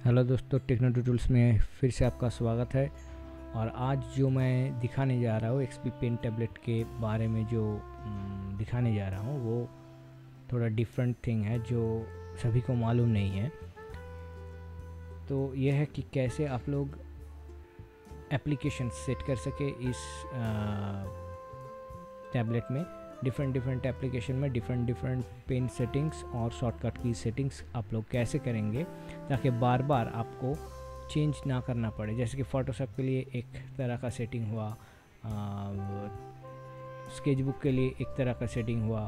Hello दोस्तों, techno tools में फिर से आपका स्वागत है। और आज जो मैं दिखाने जा रहा हूँ एक्सपी पेन टैबलेट के बारे में जो दिखाने जा रहा हूँ वो थोड़ा डिफरेंट थिंग है जो सभी को मालूम नहीं है। तो यह है कि कैसे आप लोग एप्लीकेशन सेट कर सके इस टैबलेट में। डिफरेंट एप्लीकेशन में डिफरेंट पेन सेटिंग्स और शॉर्टकट की सेटिंग्स आप लोग कैसे करेंगे ताकि बार बार आपको चेंज ना करना पड़े। जैसे कि फ़ोटोशॉप के लिए एक तरह का सेटिंग हुआ, स्केचबुक के लिए एक तरह का सेटिंग हुआ,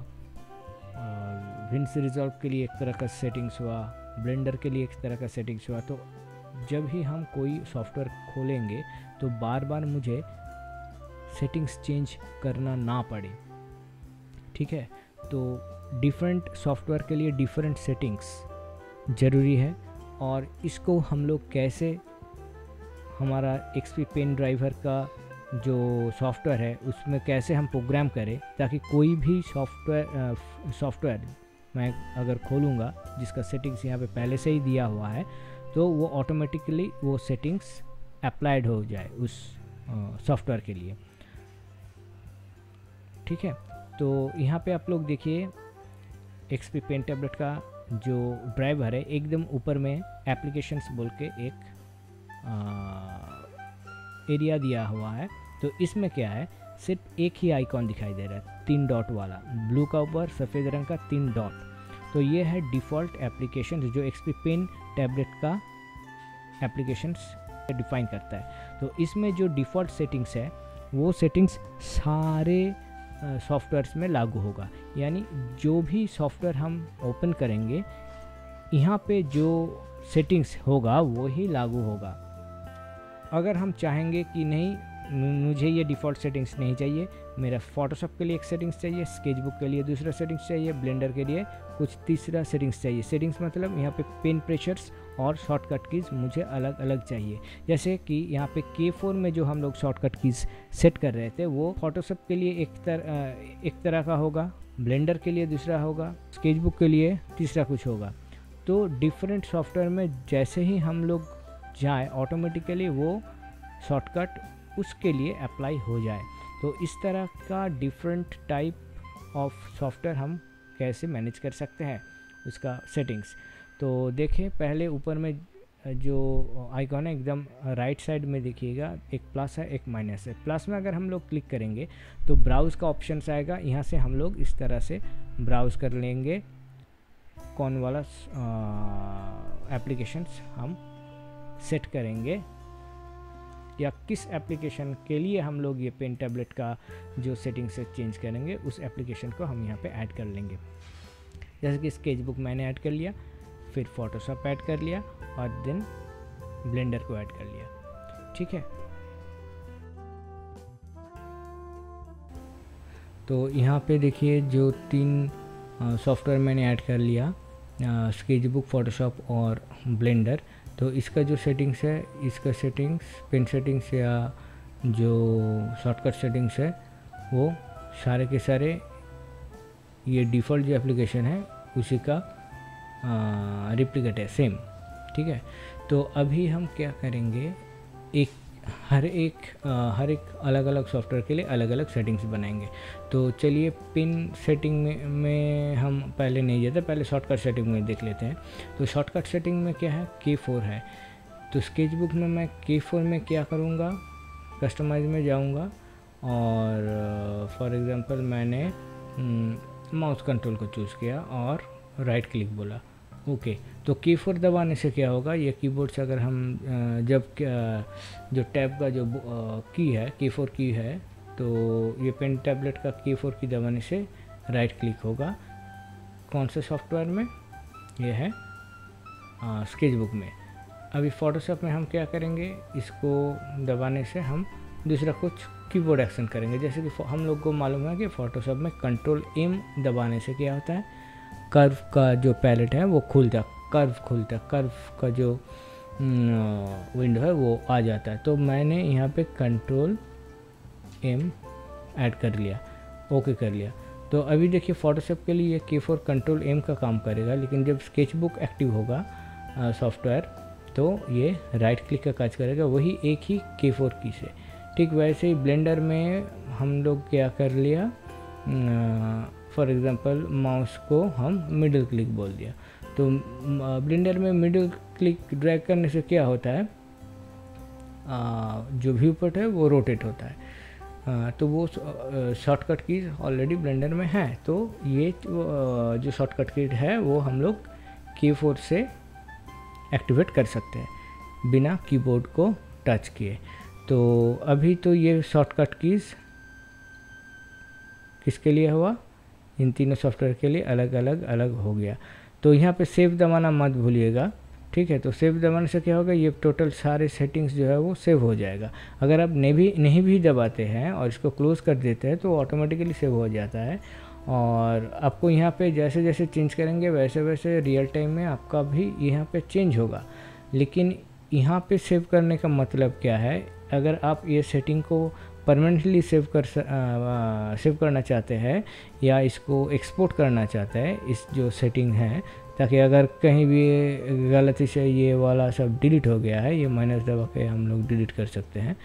विंस रिजॉल्व के लिए एक तरह का सेटिंग्स हुआ, ब्लेंडर के लिए एक तरह का सेटिंग्स हुआ। तो जब ही हम कोई सॉफ्टवेयर खोलेंगे तो बार बार मुझे सेटिंग्स चेंज करना ना पड़े। ठीक है, तो डिफरेंट सॉफ्टवेयर के लिए डिफरेंट सेटिंग्स ज़रूरी है। और इसको हम लोग कैसे हमारा एक्सपी पेन ड्राइवर का जो सॉफ्टवेयर है उसमें कैसे हम प्रोग्राम करें ताकि कोई भी सॉफ्टवेयर मैं अगर खोलूँगा जिसका सेटिंग्स यहाँ पे पहले से ही दिया हुआ है तो वो ऑटोमेटिकली वो सेटिंग्स अप्लाइड हो जाए उस सॉफ्टवेयर के लिए। ठीक है, तो यहाँ पे आप लोग देखिए एक्सपी पेन टैबलेट का जो ड्राइवर है एकदम ऊपर में एप्लीकेशंस बोल के एक एरिया दिया हुआ है। तो इसमें क्या है, सिर्फ एक ही आइकॉन दिखाई दे रहा है, 3 डॉट वाला, ब्लू का ऊपर सफ़ेद रंग का 3 डॉट। तो ये है डिफ़ॉल्ट एप्लीकेशन जो एक्सपी पेन टैबलेट का एप्लीकेशंस डिफाइन करता है। तो इसमें जो डिफ़ॉल्ट सेटिंग्स है वो सेटिंग्स सारे सॉफ्टवेयर्स में लागू होगा। यानी जो भी सॉफ्टवेयर हम ओपन करेंगे यहाँ पे जो सेटिंग्स होगा वो ही लागू होगा। अगर हम चाहेंगे कि नहीं मुझे ये डिफ़ॉल्ट सेटिंग्स नहीं चाहिए, मेरा फ़ोटोशॉप के लिए एक सेटिंग्स चाहिए, स्केचबुक के लिए दूसरा सेटिंग्स चाहिए, ब्लेंडर के लिए कुछ तीसरा सेटिंग्स चाहिए। सेटिंग्स मतलब यहाँ पे पेन प्रेशर्स और शॉर्टकट कीज़ मुझे अलग अलग चाहिए। जैसे कि यहाँ पे K4 में जो हम लोग शॉर्टकट कीज़ सेट कर रहे थे वो फ़ोटोशॉप के लिए एक तरह का होगा, ब्लेंडर के लिए दूसरा होगा, स्केचबुक के लिए तीसरा कुछ होगा। तो डिफरेंट सॉफ्टवेयर में जैसे ही हम लोग जाए ऑटोमेटिकली वो शॉर्टकट उसके लिए अप्लाई हो जाए। तो इस तरह का डिफरेंट टाइप ऑफ सॉफ्टवेयर हम कैसे मैनेज कर सकते हैं उसका सेटिंग्स। तो देखें पहले ऊपर में जो आइकॉन है एकदम राइट साइड में देखिएगा, एक प्लस है एक माइनस है। प्लस में अगर हम लोग क्लिक करेंगे तो ब्राउज़ का ऑप्शन आएगा, यहाँ से हम लोग इस तरह से ब्राउज़ कर लेंगे कौन वाला एप्लीकेशंस हम सेट करेंगे या किस एप्लीकेशन के लिए हम लोग ये पेन टैबलेट का जो सेटिंग से चेंज करेंगे उस एप्लीकेशन को हम यहाँ पे ऐड कर लेंगे। जैसे कि स्केचबुक मैंने ऐड कर लिया, फिर फोटोशॉप ऐड कर लिया और देन ब्लेंडर को ऐड कर लिया। ठीक है, तो यहाँ पे देखिए जो 3 सॉफ्टवेयर मैंने ऐड कर लिया, स्केचबुक, फोटोशॉप और ब्लेंडर। तो इसका जो सेटिंग्स है, इसका सेटिंग्स पेन सेटिंग्स या जो शॉर्टकट सेटिंग्स है वो सारे के सारे ये डिफ़ॉल्ट जो एप्लीकेशन है उसी का रिप्लिकेट है, सेम। ठीक है, तो अभी हम क्या करेंगे, हर एक अलग अलग सॉफ्टवेयर के लिए अलग अलग सेटिंग्स बनाएंगे। तो चलिए पिन सेटिंग में हम पहले नहीं जाते, पहले शॉर्टकट सेटिंग में देख लेते हैं। तो शॉर्टकट सेटिंग में क्या है, K4 है। तो स्केचबुक में मैं K4 में क्या करूँगा, कस्टमाइज में जाऊँगा और फॉर एग्ज़ाम्पल मैंने माउस कंट्रोल को चूज़ किया और राइट क्लिक बोला, ओके। तो K4 दबाने से क्या होगा, ये कीबोर्ड से अगर हम जब जो टैब का जो की है K4 की है तो ये पेन टैबलेट का K4 की दबाने से राइट क्लिक होगा। कौन से सॉफ्टवेयर में, ये है स्केचबुक में। अभी फ़ोटोशॉप में हम क्या करेंगे, इसको दबाने से हम दूसरा कुछ कीबोर्ड एक्शन करेंगे। जैसे कि हम लोग को मालूम है कि फ़ोटोशॉप में Ctrl+M दबाने से क्या होता है, कर्व का जो पैलेट है वो खुलता, कर्व का जो विंडो है वो आ जाता है। तो मैंने यहाँ पे Ctrl+M ऐड कर लिया, ओके कर लिया। तो अभी देखिए फ़ोटोशॉप के लिए K4 Ctrl+M का काम करेगा, लेकिन जब स्केचबुक एक्टिव होगा सॉफ्टवेयर तो ये राइट क्लिक का काज करेगा, वही एक ही K4 की से। ठीक वैसे ही ब्लेंडर में हम लोग क्या कर लिया, फॉर एग्ज़ाम्पल माउस को हम मिडिल क्लिक बोल दिया, तो ब्लेंडर में मिडिल क्लिक ड्रैग करने से क्या होता है, जो व्यू पोर्ट है वो रोटेट होता है। तो वो शॉर्टकट कीज ऑलरेडी ब्लेंडर में है, तो ये जो शॉर्टकट कीज है वो हम लोग K4 से एक्टिवेट कर सकते हैं बिना कीबोर्ड को टच किए। तो अभी तो ये शॉर्टकट कीज किसके लिए हुआ, इन तीनों सॉफ्टवेयर के लिए अलग हो गया। तो यहाँ पे सेव दबाना मत भूलिएगा, ठीक है। तो सेव दबाने से क्या होगा, ये टोटल सारे सेटिंग्स जो है वो सेव हो जाएगा। अगर आप नहीं भी दबाते हैं और इसको क्लोज़ कर देते हैं तो ऑटोमेटिकली सेव हो जाता है। और आपको यहाँ पे जैसे जैसे चेंज करेंगे वैसे वैसे रियल टाइम में आपका भी यहाँ पे चेंज होगा। लेकिन यहाँ पे सेव करने का मतलब क्या है, अगर आप ये सेटिंग को परमानेंटली सेव करना चाहते हैं या इसको एक्सपोर्ट करना चाहते हैं, इस जो सेटिंग है, ताकि अगर कहीं भी गलती से ये वाला सब डिलीट हो गया है, ये माइनस दबा के हम लोग डिलीट कर सकते हैं।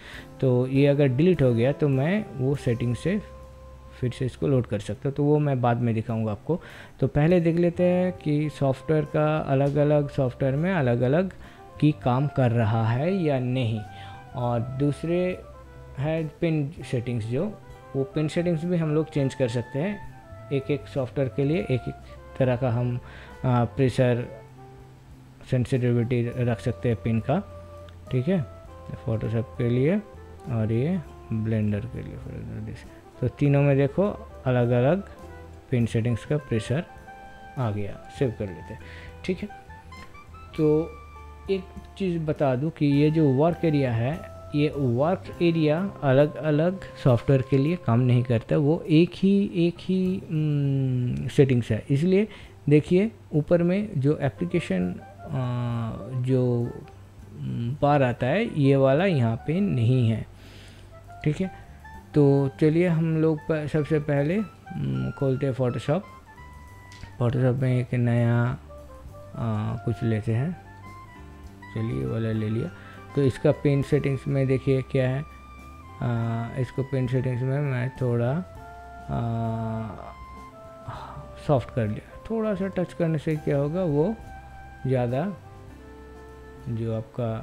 तो ये अगर डिलीट हो गया तो मैं वो सेटिंग से फिर से इसको लोड कर सकता हूँ, तो वो मैं बाद में दिखाऊंगा आपको। तो पहले देख लेते हैं कि सॉफ्टवेयर का अलग अलग सॉफ्टवेयर में अलग अलग की काम कर रहा है या नहीं। और दूसरे है पिन सेटिंग्स, जो वो पिन सेटिंग्स भी हम लोग चेंज कर सकते हैं। एक एक सॉफ्टवेयर के लिए एक एक तरह का हम प्रेशर सेंसिटिविटी रख सकते हैं पिन का, ठीक है। फोटोशॉप के लिए और ये ब्लेंडर के लिए, तो तीनों में देखो अलग अलग पिन सेटिंग्स का प्रेशर आ गया। सेव कर लेते हैं, ठीक है। तो एक चीज़ बता दूं कि ये जो वर्क एरिया है, ये वर्क एरिया अलग अलग सॉफ्टवेयर के लिए काम नहीं करता, वो एक ही सेटिंग्स है। इसलिए देखिए ऊपर में जो एप्लीकेशन जो बार आता है, ये वाला यहाँ पे नहीं है, ठीक है। तो चलिए हम लोग सबसे पहले खोलते हैं फोटोशॉप में एक नया कुछ लेते हैं। चलिए वाला ले लिया। तो इसका पेन सेटिंग्स में देखिए क्या है, इसको पेन सेटिंग्स में मैं थोड़ा सॉफ्ट कर लिया। थोड़ा सा टच करने से क्या होगा, वो ज़्यादा जो आपका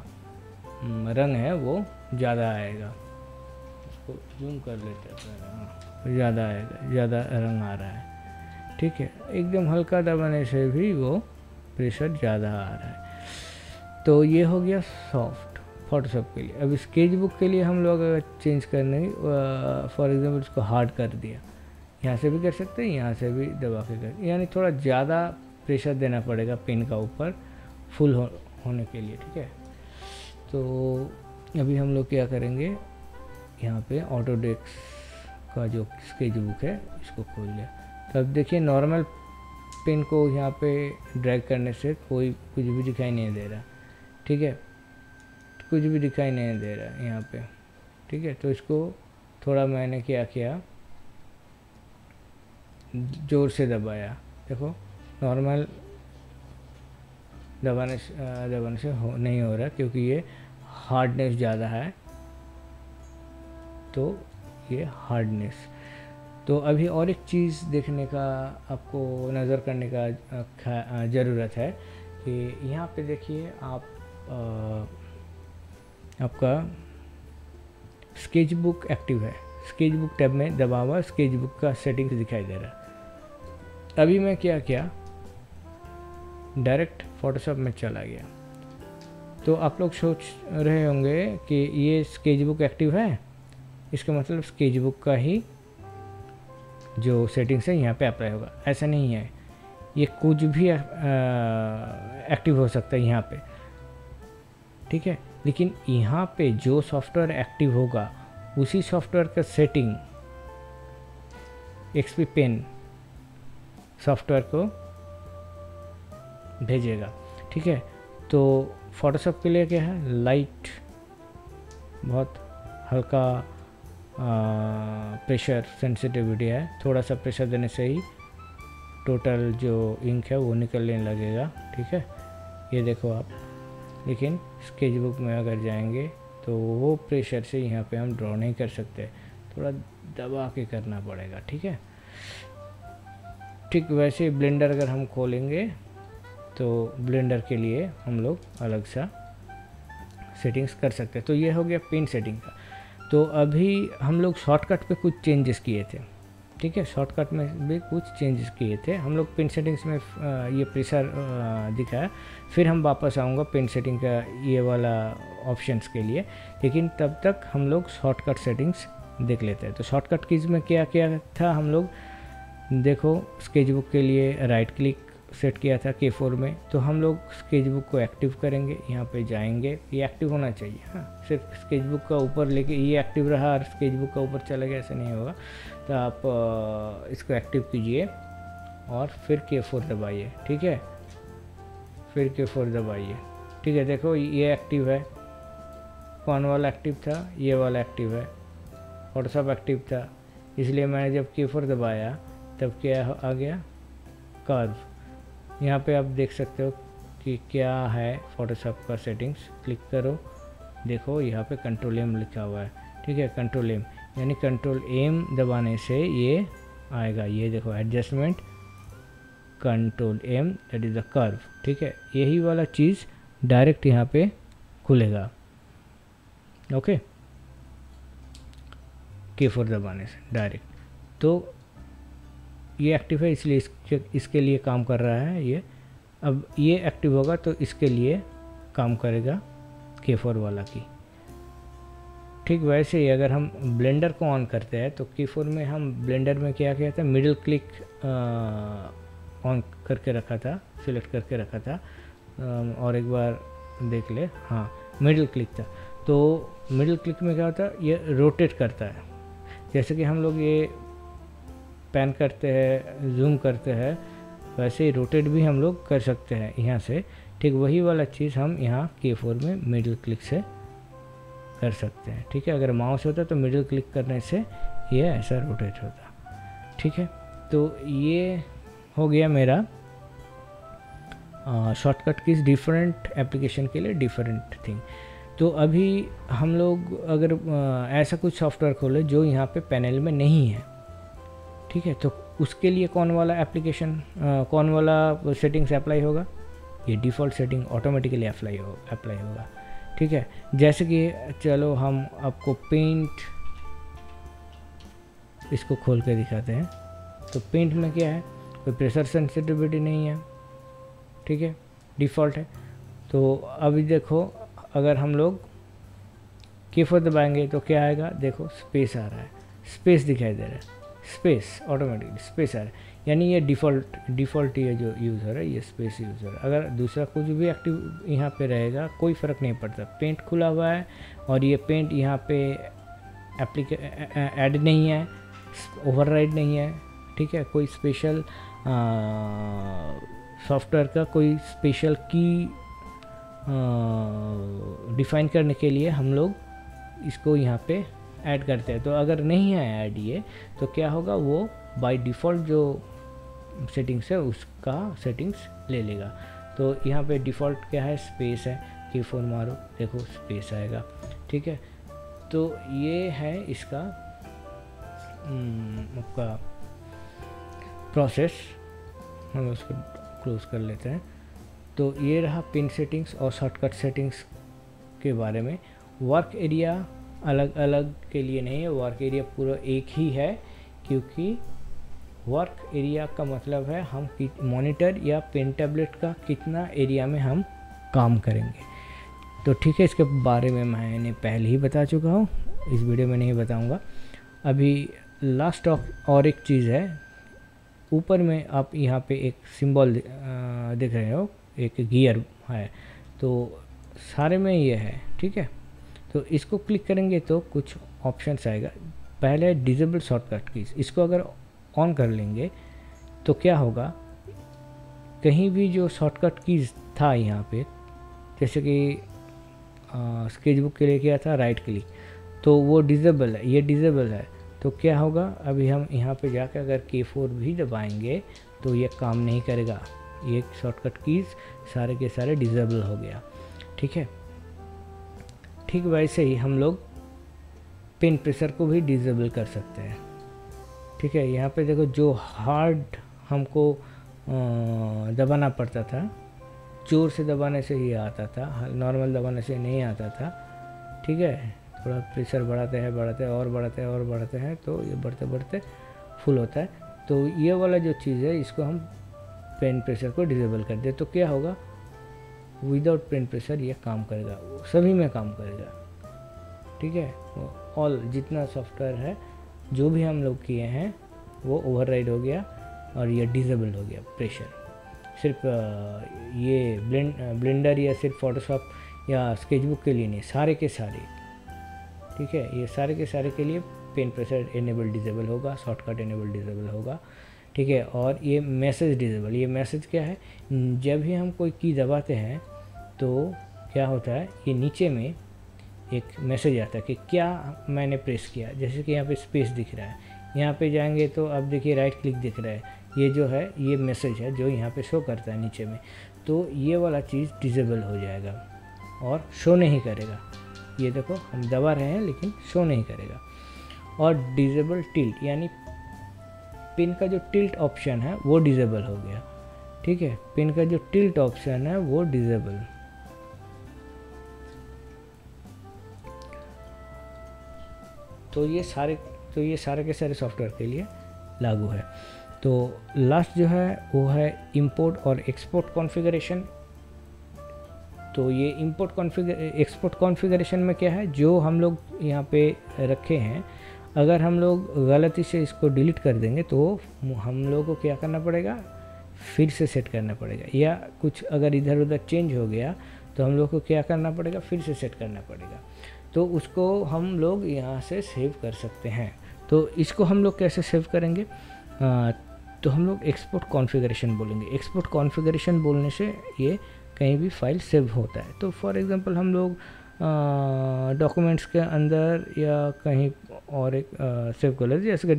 रंग है वो ज़्यादा आएगा। इसको जूम कर लेते हैं, ज़्यादा आएगा, ज़्यादा रंग आ रहा है, ठीक है। एकदम हल्का दबाने से भी वो प्रेशर ज़्यादा आ रहा है। तो ये हो गया सॉफ्ट फोटोशॉप के लिए। अब स्केच बुक के लिए हम लोग अगर चेंज करने, फॉर एग्जांपल इसको हार्ड कर दिया, यहाँ से भी कर सकते हैं, यहाँ से भी दबा के कर, यानी थोड़ा ज़्यादा प्रेशर देना पड़ेगा पेन का ऊपर फुल होने के लिए, ठीक है। तो अभी हम लोग क्या करेंगे, यहाँ पे ऑटोडेस्क का जो स्केच बुक है इसको खोल लिया। तो अब देखिए नॉर्मल पेन को यहाँ पे ड्रैग करने से कोई कुछ भी दिखाई नहीं दे रहा, ठीक है, कुछ भी दिखाई नहीं दे रहा यहाँ पे, ठीक है। तो इसको थोड़ा मैंने क्या किया, ज़ोर से दबाया, देखो नॉर्मल दबाने से नहीं हो रहा, क्योंकि ये हार्डनेस ज़्यादा है, तो ये हार्डनेस। तो अभी और एक चीज़ देखने का आपको नज़र करने का ज़रूरत है कि यहाँ पे देखिए आपका स्केच बुक एक्टिव है, स्केच बुक टैब में दबा हुआ स्केच बुक का सेटिंग्स दिखाई दे रहा है। अभी मैं क्या किया, डायरेक्ट फोटोशॉप में चला गया। तो आप लोग सोच रहे होंगे कि ये स्केच बुक एक्टिव है, इसका मतलब स्केच बुक का ही जो सेटिंग्स है यहाँ पे अप्लाई होगा। ऐसा नहीं है, ये कुछ भी एक्टिव हो सकता है यहाँ पे, ठीक है। लेकिन यहाँ पे जो सॉफ्टवेयर एक्टिव होगा उसी सॉफ्टवेयर का सेटिंग एक्सपी पेन सॉफ्टवेयर को भेजेगा, ठीक है। तो फोटोशॉप के लिए क्या है, लाइट, बहुत हल्का प्रेशर सेंसिटिविटी है, थोड़ा सा प्रेशर देने से ही टोटल जो इंक है वो निकलने लगेगा, ठीक है। ये देखो आप लेकिन स्केच बुक में अगर जाएंगे तो वो प्रेशर से यहाँ पे हम ड्रॉ नहीं कर सकते, थोड़ा दबा के करना पड़ेगा। ठीक है, ठीक वैसे ब्लेंडर अगर हम खोलेंगे तो ब्लेंडर के लिए हम लोग अलग सा सेटिंग्स कर सकते हैं। तो ये हो गया पेन सेटिंग का। तो अभी हम लोग शॉर्टकट पे कुछ चेंजेस किए थे। ठीक है, शॉर्टकट में भी कुछ चेंजेस किए थे हम लोग। पेन सेटिंग्स में ये प्रेशर दिखाया, फिर हम वापस आऊँगा पेन सेटिंग का ये वाला ऑप्शंस के लिए, लेकिन तब तक हम लोग शॉर्टकट सेटिंग्स देख लेते हैं। तो शॉर्टकट कीज़ में क्या क्या था हम लोग, देखो स्केच बुक के लिए राइट क्लिक सेट किया था K4 में, तो हम लोग स्केच बुक को एक्टिव करेंगे, यहाँ पे जाएंगे, ये एक्टिव होना चाहिए। हाँ, सिर्फ स्केच बुक का ऊपर लेके ये एक्टिव रहा और स्केच बुक का ऊपर चला गया, ऐसा नहीं होगा। तो आप इसको एक्टिव कीजिए और फिर K4 दबाइए। ठीक है, फिर K4 दबाइए। ठीक है, देखो ये एक्टिव है, कौन वाला एक्टिव था, ये वाला एक्टिव है, फोटोशॉप एक्टिव था, इसलिए मैंने जब K4 दबाया तब क्या आ गया, कर्व। यहाँ पे आप देख सकते हो कि क्या है फोटोशॉप का सेटिंग्स। क्लिक करो, देखो यहाँ पे कंट्रोल एम लिखा हुआ है। ठीक है, कंट्रोल एम यानी कंट्रोल एम दबाने से ये आएगा, ये देखो adjustment control M, that is the curve. ठीक है, यही वाला चीज़ डायरेक्ट यहाँ पे खुलेगा। ओके, K4 दबाने से डायरेक्ट। तो ये एक्टिव है इसलिए इसके लिए काम कर रहा है ये। अब ये एक्टिव होगा तो इसके लिए काम करेगा K4 वाला की। ठीक वैसे ही अगर हम ब्लेंडर को ऑन करते हैं तो K4 में हम ब्लेंडर में क्या किया था, मिडिल क्लिक ऑन करके रखा था, सिलेक्ट करके रखा था। और एक बार देख ले, हाँ मिडिल क्लिक था। तो मिडिल क्लिक में क्या होता है, ये रोटेट करता है। जैसे कि हम लोग ये पैन करते हैं, जूम करते हैं, वैसे ही रोटेट भी हम लोग कर सकते हैं यहाँ से। ठीक वही वाला चीज़ हम यहाँ K4 में मिडिल क्लिक से कर सकते हैं। ठीक है, अगर माउस होता तो मिडिल क्लिक करने से ये ऐसा रोटेट होता। ठीक है, तो ये हो गया मेरा शॉर्टकट कीज़ डिफरेंट एप्लीकेशन के लिए डिफरेंट थिंग। तो अभी हम लोग अगर ऐसा कुछ सॉफ्टवेयर खोले जो यहाँ पे पैनल में नहीं है, ठीक है, तो उसके लिए कौन वाला एप्लीकेशन, कौन वाला सेटिंग्स अप्लाई होगा, ये डिफ़ॉल्ट सेटिंग ऑटोमेटिकली अप्लाई होगा। ठीक है, जैसे कि चलो हम आपको पेंट इसको खोल के दिखाते हैं। तो पेंट में क्या है, कोई प्रेशर सेंसिटिविटी नहीं है। ठीक है, डिफ़ॉल्ट है। तो अभी देखो अगर हम लोग K4 दबाएंगे तो क्या आएगा, देखो स्पेस आ रहा है, स्पेस दिखाई दे रहा है, स्पेस ऑटोमेटिकली स्पेस आ रहा है, यानी ये डिफ़ॉल्ट ये जो यूज़ हो रहा है ये स्पेस यूज़ हो रहा है। अगर दूसरा कुछ भी एक्टिव यहाँ पे रहेगा कोई फ़र्क नहीं पड़ता। पेंट खुला हुआ है और ये पेंट यहाँ पे ऐड नहीं है, ओवरराइड नहीं है। ठीक है, कोई स्पेशल सॉफ्टवेयर का कोई स्पेशल की डिफ़ाइन करने के लिए हम लोग इसको यहाँ पे ऐड करते हैं। तो अगर नहीं है ऐड ये, तो क्या होगा, वो बाय डिफ़ॉल्ट जो सेटिंग्स है उसका सेटिंग्स ले लेगा। तो यहाँ पे डिफ़ॉल्ट क्या है, स्पेस है। K4 मारो, देखो स्पेस आएगा। ठीक है, तो ये है इसका आपका प्रोसेस। हम उसको क्लोज कर लेते हैं। तो ये रहा पिन सेटिंग्स और शॉर्टकट सेटिंग्स के बारे में। वर्क एरिया अलग अलग के लिए नहीं है, वर्क एरिया पूरा एक ही है, क्योंकि वर्क एरिया का मतलब है हम मॉनिटर या पेन टैबलेट का कितना एरिया में हम काम करेंगे। तो ठीक है, इसके बारे में मैंने पहले ही बता चुका हूँ, इस वीडियो में नहीं बताऊँगा। अभी लास्ट और एक चीज़ है, ऊपर में आप यहाँ पे एक सिंबल देख रहे हो, एक गियर है, तो सारे में ये है। ठीक है, तो इसको क्लिक करेंगे तो कुछ ऑप्शंस आएगा। पहले डिसेबल शॉर्टकट कीज, इसको अगर ऑन कर लेंगे तो क्या होगा, कहीं भी जो शॉर्टकट कीज था यहाँ पे, जैसे कि स्केच बुक के लिए किया था राइट क्लिक, तो वो डिसेबल है, ये डिसेबल है। तो क्या होगा, अभी हम यहाँ पे जाकर अगर K4 भी दबाएंगे तो ये काम नहीं करेगा, ये शॉर्टकट कीज़ सारे के सारे डिसेबल हो गया। ठीक है। ठीक वैसे ही हम लोग पेन प्रेशर को भी डिसेबल कर सकते हैं। ठीक है, यहाँ पे देखो जो हार्ड हमको दबाना पड़ता था, जोर से दबाने से ही आता था, नॉर्मल दबाने से नहीं आता था। ठीक है, थोड़ा प्रेशर बढ़ाते हैं और बढ़ाते हैं तो ये बढ़ते बढ़ते फुल होता है। तो ये वाला जो चीज़ है इसको हम पेन प्रेशर को डिसेबल कर दे तो क्या होगा, विदाउट पेन प्रेशर ये काम करेगा, सभी में काम करेगा। ठीक है, ऑल जितना सॉफ्टवेयर है जो भी हम लोग किए हैं वो ओवरराइड हो गया और ये डिसेबल हो गया प्रेशर। सिर्फ ये ब्लेंडर या सिर्फ फोटोशॉप या स्केचबुक के लिए नहीं, सारे के सारे। ठीक है, ये सारे के सारे के लिए पेन प्रेशर इनेबल डिसेबल होगा, शॉर्टकट इनेबल डिसेबल होगा। ठीक है, और ये मैसेज डिसेबल, ये मैसेज क्या है, जब भी हम कोई की दबाते हैं तो क्या होता है, ये नीचे में एक मैसेज आता है कि क्या मैंने प्रेस किया। जैसे कि यहाँ पे स्पेस दिख रहा है, यहाँ पे जाएंगे तो अब देखिए राइट क्लिक दिख रहा है, ये जो है ये मैसेज है जो यहाँ पे शो करता है नीचे में। तो ये वाला चीज़ डिसेबल हो जाएगा और शो नहीं करेगा। ये देखो हम दबा रहे हैं लेकिन शो नहीं करेगा। और डिसेबल टिल्ट, यानी पिन का जो टिल्ट ऑप्शन है वो डिसेबल हो गया। ठीक है, पिन का जो टिल्ट ऑप्शन है वो डिसेबल। तो ये सारे के सारे सॉफ्टवेयर के लिए लागू है। तो लास्ट जो है वो है इंपोर्ट और एक्सपोर्ट कॉन्फ़िगरेशन। तो ये एक्सपोर्ट कॉन्फ़िगरेशन में क्या है, जो हम लोग यहाँ पे रखे हैं, अगर हम लोग गलती से इसको डिलीट कर देंगे तो हम लोगों को क्या करना पड़ेगा, फिर से सेट करना पड़ेगा। या कुछ अगर इधर उधर चेंज हो गया तो हम लोग को क्या करना पड़ेगा, फिर से सेट करना पड़ेगा। तो उसको हम लोग यहाँ से सेव कर सकते हैं। तो इसको हम लोग कैसे सेव करेंगे, तो हम लोग एक्सपोर्ट कॉन्फ़िगरेशन बोलेंगे। एक्सपोर्ट कॉन्फ़िगरेशन बोलने से ये कहीं भी फाइल सेव होता है। तो फॉर एग्जांपल हम लोग डॉक्यूमेंट्स के अंदर या कहीं और एक सेव कर लेते हैं, जैसे कि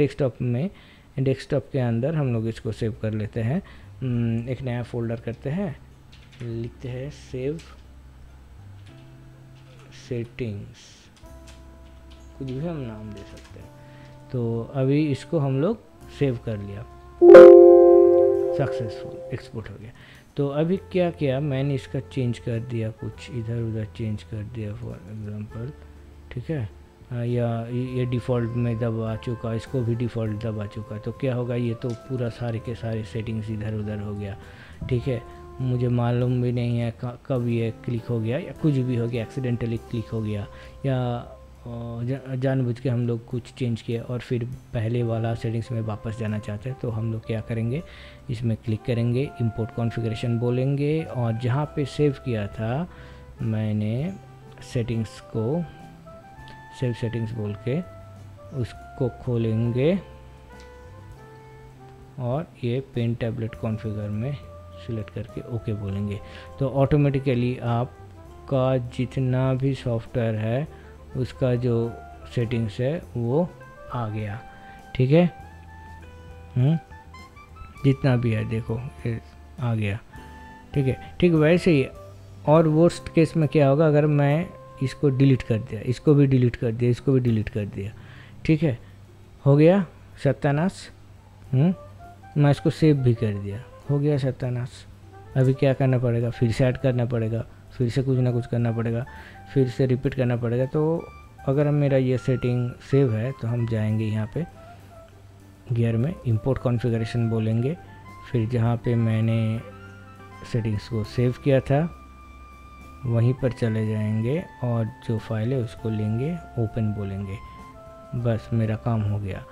डेस्कटॉप के अंदर हम लोग इसको सेव कर लेते हैं। एक नया फोल्डर करते हैं, लिखते हैं सेव सेटिंग्स, कुछ भी हम नाम दे सकते हैं। तो अभी इसको हम लोग सेव कर लिया, सक्सेसफुल एक्सपोर्ट हो गया। तो अभी क्या किया, मैंने इसका चेंज कर दिया, कुछ इधर उधर चेंज कर दिया फॉर एग्जांपल। ठीक है, या ये डिफ़ॉल्ट में दबा चुका, इसको भी डिफ़ॉल्ट दबा चुका। तो क्या होगा, ये तो पूरा सारे के सारे सेटिंग्स इधर उधर हो गया। ठीक है, मुझे मालूम भी नहीं है कब ये क्लिक हो गया या कुछ भी हो गया, एक्सीडेंटली क्लिक हो गया या जानबूझ के हम लोग कुछ चेंज किया और फिर पहले वाला सेटिंग्स में वापस जाना चाहते हैं। तो हम लोग क्या करेंगे, इसमें क्लिक करेंगे, इंपोर्ट कॉन्फ़िगरेशन बोलेंगे और जहाँ पे सेव किया था मैंने सेटिंग्स को, सेव सेटिंग्स बोल के उसको खोलेंगे और ये पेन टैबलेट कॉन्फ़िगर में सिलेक्ट करके ओके बोलेंगे। तो ऑटोमेटिकली आपका जितना भी सॉफ्टवेयर है उसका जो सेटिंग्स है वो आ गया। ठीक है, जितना भी है देखो ये आ गया। ठीक है, ठीक वैसे ही और वर्स्ट केस में क्या होगा, अगर मैं इसको डिलीट कर दिया, इसको भी डिलीट कर दिया, इसको भी डिलीट कर दिया। ठीक है, हो गया सत्यानाश। मैं इसको सेव भी कर दिया, हो गया सत्यानाश। अभी क्या करना पड़ेगा, फिर से ऐड करना पड़ेगा, फिर से कुछ ना कुछ करना पड़ेगा, फिर से रिपीट करना पड़ेगा। तो अगर मेरा ये सेटिंग सेव है तो हम जाएंगे यहाँ पे गियर में, इंपोर्ट कॉन्फ़िगरेशन बोलेंगे, फिर जहाँ पे मैंने सेटिंग्स को सेव किया था वहीं पर चले जाएंगे और जो फाइल है उसको लेंगे, ओपन बोलेंगे, बस मेरा काम हो गया।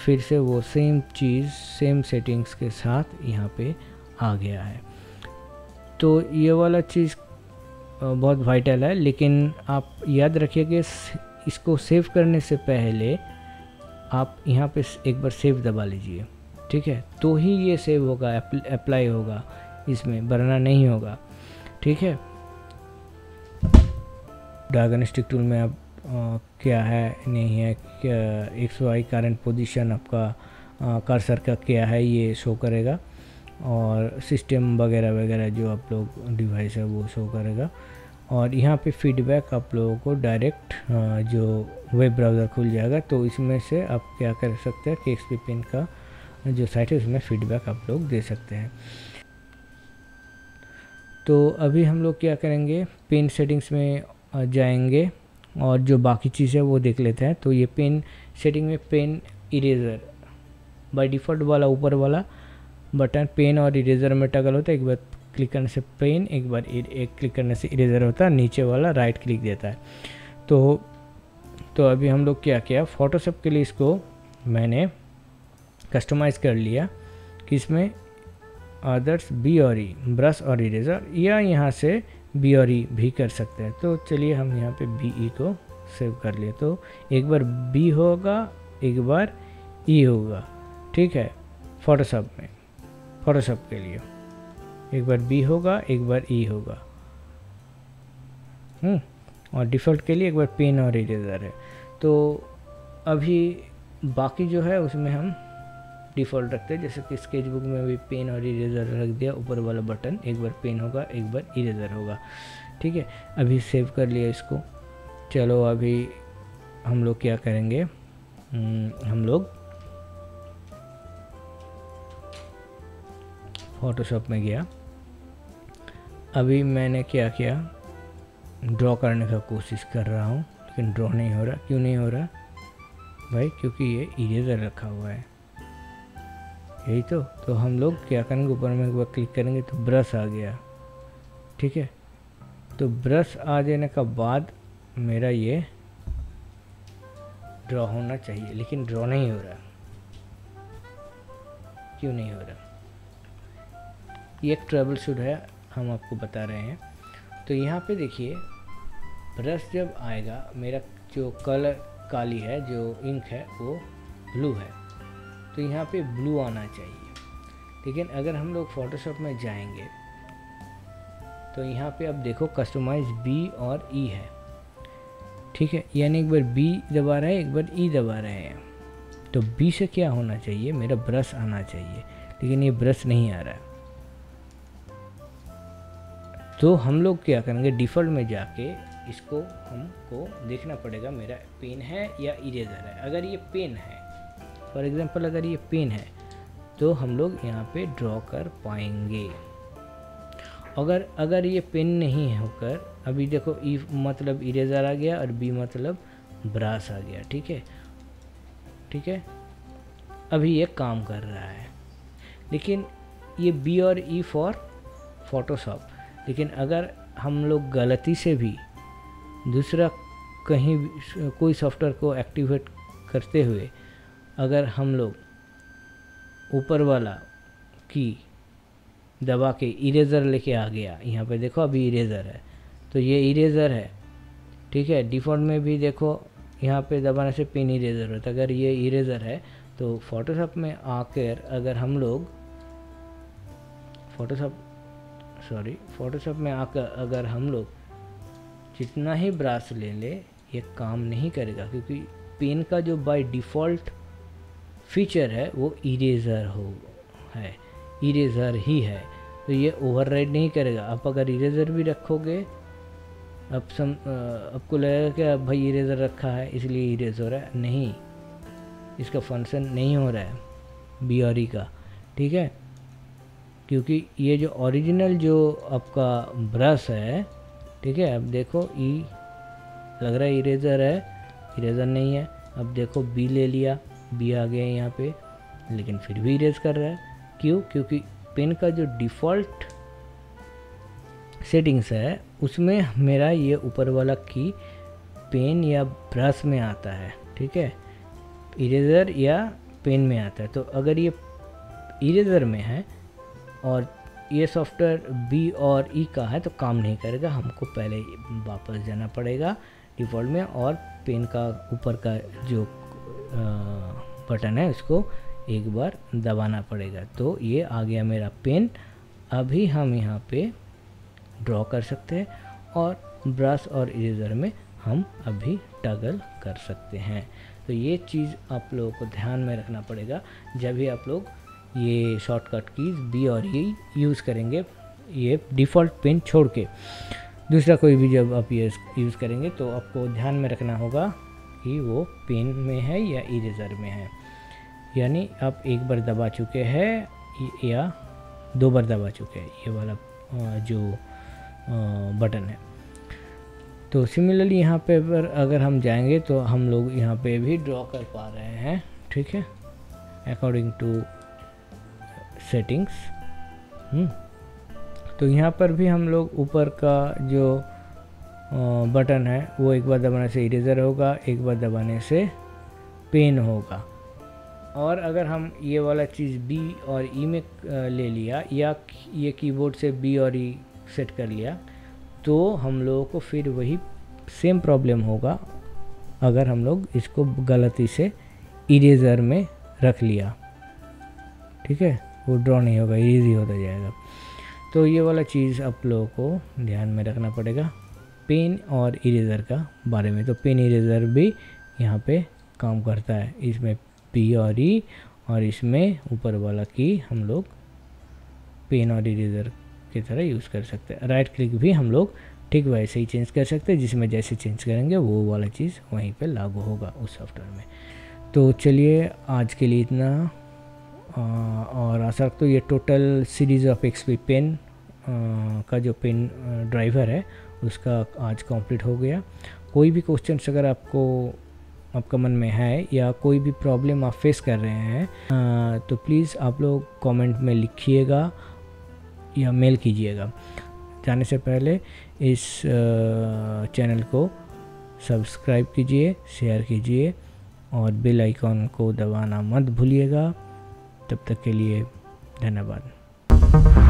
फिर से वो सेम चीज़ सेम सेटिंग्स के साथ यहाँ पे आ गया है। तो ये वाला चीज़ बहुत वाइटल है, लेकिन आप याद रखिए कि इसको सेव करने से पहले आप यहाँ पे एक बार सेव दबा लीजिए। ठीक है, तो ही ये सेव होगा, अप्लाई होगा इसमें, वरना नहीं होगा। ठीक है, डायग्नोस्टिक टूल में अब क्या है नहीं है, क्या XY करंट पोजीशन आपका कर्सर का क्या है ये शो करेगा, और सिस्टम वगैरह वगैरह जो आप लोग डिवाइस है वो शो करेगा। और यहाँ पे फीडबैक आप लोगों को डायरेक्ट जो वेब ब्राउज़र खुल जाएगा, तो इसमें से आप क्या कर सकते हैं कि KXP पेन का जो साइट है उसमें फीडबैक आप लोग दे सकते हैं। तो अभी हम लोग क्या करेंगे, पेन सेटिंग्स में जाएंगे और जो बाकी चीज़ है वो देख लेते हैं। तो ये पेन सेटिंग में पेन इरेज़र बाय डिफ़ॉल्ट वाला ऊपर वाला बटन पेन और इरेज़र में टगल होता है। एक बार क्लिक करने से पेन, एक बार एक क्लिक करने से इरेज़र होता है, नीचे वाला राइट क्लिक देता है। तो अभी हम लोग क्या किया, फ़ोटोशॉप के लिए इसको मैंने कस्टमाइज़ कर लिया किसमें, अदर्स बी और ई, ब्रश और इरेज़र, या यहाँ से बी और ई भी कर सकते हैं। तो चलिए हम यहाँ पे बी ई को सेव कर लिए। तो एक बार बी होगा, एक बार ई होगा, ठीक है। फ़ोटोशॉप में, फ़ोटोशॉप के लिए एक बार बी होगा, एक बार ई होगा, और डिफ़ॉल्ट के लिए एक बार पेन और इरेज़र है। तो अभी बाकी जो है उसमें हम डिफ़ॉल्ट रखते हैं, जैसे कि स्केचबुक में भी पेन और इरेज़र रख दिया, ऊपर वाला बटन एक बार पेन होगा, एक बार इरेज़र होगा, ठीक है। अभी सेव कर लिया इसको। चलो अभी हम लोग क्या करेंगे, हम लोग फ़ोटोशॉप में गया। अभी मैंने क्या किया, ड्रॉ करने का कोशिश कर रहा हूँ, लेकिन ड्रॉ नहीं हो रहा। क्यों नहीं हो रहा भाई? क्योंकि ये इरेज़र रखा हुआ है, यही तो हम लोग क्या करेंगे, ऊपर में एक बार क्लिक करेंगे तो ब्रश आ गया, ठीक है। तो ब्रश आ जाने का बाद मेरा ये ड्रॉ होना चाहिए, लेकिन ड्रॉ नहीं हो रहा। क्यों नहीं हो रहा? ये एक ट्रबल शूट है, हम आपको बता रहे हैं। तो यहाँ पे देखिए, ब्रश जब आएगा, मेरा जो कलर काली है, जो इंक है वो ब्लू है, तो यहाँ पे ब्लू आना चाहिए। लेकिन अगर हम लोग फ़ोटोशॉप में जाएंगे तो यहाँ पे अब देखो कस्टमाइज बी और ई है, ठीक है। यानी एक बार बी दबा रहे हैं, एक बार ई दबा रहे हैं। तो बी से क्या होना चाहिए, मेरा ब्रश आना चाहिए, लेकिन ये ब्रश नहीं आ रहा है। तो हम लोग क्या करेंगे, डिफ़ॉल्ट में जाके इसको हमको देखना पड़ेगा मेरा पेन है या इरेज़र है। अगर ये पेन है, फॉर एग्ज़ाम्पल अगर ये पेन है, तो हम लोग यहाँ पे ड्रॉ कर पाएंगे। अगर ये पेन नहीं होकर, अभी देखो ई मतलब इरेज़र आ गया और बी मतलब ब्रश आ गया, ठीक है, ठीक है। अभी ये काम कर रहा है, लेकिन ये बी और ई फॉर फ़ोटोशॉप। लेकिन अगर हम लोग गलती से भी दूसरा कहीं कोई सॉफ्टवेयर को एक्टिवेट करते हुए अगर हम लोग ऊपर वाला की दबा के इरेज़र लेके आ गया, यहाँ पे देखो अभी इरेज़र है, तो ये इरेज़र है, ठीक है। डिफ़ॉल्ट में भी देखो यहाँ पे दबाने से पेन इरेज़र होता है। अगर ये इरेज़र है तो फ़ोटोशॉप में आकर अगर हम लोग फ़ोटोशॉप में आकर अगर हम लोग जितना ही ब्रश ले ले, ये काम नहीं करेगा, क्योंकि पेन का जो बाय डिफ़ॉल्ट फीचर है वो इरेज़र है, इरेज़र ही है। तो ये ओवरराइड नहीं करेगा। आप अगर इरेज़र भी रखोगे, आपको लगेगा कि अब भाई इरेज़र रखा है इसलिए इरेज़ हो रहा है, नहीं, इसका फंक्शन नहीं हो रहा है बी और ई का, ठीक है। क्योंकि ये जो ओरिजिनल जो आपका ब्रश है, ठीक है, अब देखो ई लग रहा है इरेज़र है, इरेज़र नहीं है। अब देखो बी ले लिया, बी आ गया यहाँ पे, लेकिन फिर भी इरेज़ कर रहा है। क्यों? क्योंकि पेन का जो डिफ़ॉल्ट सेटिंग्स है उसमें मेरा ये ऊपर वाला की पेन या ब्रश में आता है, ठीक है, इरेज़र या पेन में आता है। तो अगर ये इरेज़र में है और ये सॉफ्टवेयर बी और ई का है तो काम नहीं करेगा, हमको पहले वापस जाना पड़ेगा डिफ़ॉल्ट में और पेन का ऊपर का जो बटन है उसको एक बार दबाना पड़ेगा। तो ये आ गया मेरा पेन। अभी हम यहाँ पे ड्रॉ कर सकते हैं और ब्रश और इरेज़र में हम अभी टगल कर सकते हैं। तो ये चीज़ आप लोगों को ध्यान में रखना पड़ेगा जब भी आप लोग ये शॉर्टकट कीज़ बी और ई यूज़ करेंगे, ये डिफ़ॉल्ट पेन छोड़ के। दूसरा कोई भी जब आप यूज़ करेंगे तो आपको ध्यान में रखना होगा कि वो पेन में है या इरेज़र में है। यानी आप एक बार दबा चुके हैं या 2 बार दबा चुके हैं ये वाला जो बटन है। तो सिमिलरली यहाँ पे पर अगर हम जाएंगे तो हम लोग यहाँ पे भी ड्रॉ कर पा रहे हैं, ठीक है, अकॉर्डिंग टू सेटिंग्स। तो यहाँ पर भी हम लोग ऊपर का जो बटन है वो एक बार दबाने से इरेज़र होगा, एक बार दबाने से पेन होगा। और अगर हम ये वाला चीज़ B और E में ले लिया या ये कीबोर्ड से B और E सेट कर लिया तो हम लोगों को फिर वही सेम प्रॉब्लम होगा अगर हम लोग इसको गलती से इरेज़र में रख लिया, ठीक है, वो ड्रॉ नहीं होगा, इजी होता जाएगा। तो ये वाला चीज़ आप लोगों को ध्यान में रखना पड़ेगा पेन और इरेज़र का बारे में। तो पेन इरेज़र भी यहाँ पे काम करता है, इसमें P और E और इसमें ऊपर वाला की हम लोग पेन और इरेज़र की तरह यूज़ कर सकते हैं। राइट क्लिक भी हम लोग ठीक वैसे ही चेंज कर सकते हैं, जिसमें जैसे चेंज करेंगे वो वाला चीज़ वहीं पे लागू होगा उस सॉफ्टवेयर में। तो चलिए आज के लिए इतना, और आशा रखता हूँ ये total series of XP pen का जो पेन ड्राइवर है उसका आज कंप्लीट हो गया। कोई भी क्वेश्चंस अगर आपका मन में है या कोई भी प्रॉब्लम आप फेस कर रहे हैं तो प्लीज़ आप लोग कमेंट में लिखिएगा या मेल कीजिएगा। जाने से पहले इस चैनल को सब्सक्राइब कीजिए, शेयर कीजिए और बेल आइकॉन को दबाना मत भूलिएगा। तब तक के लिए धन्यवाद।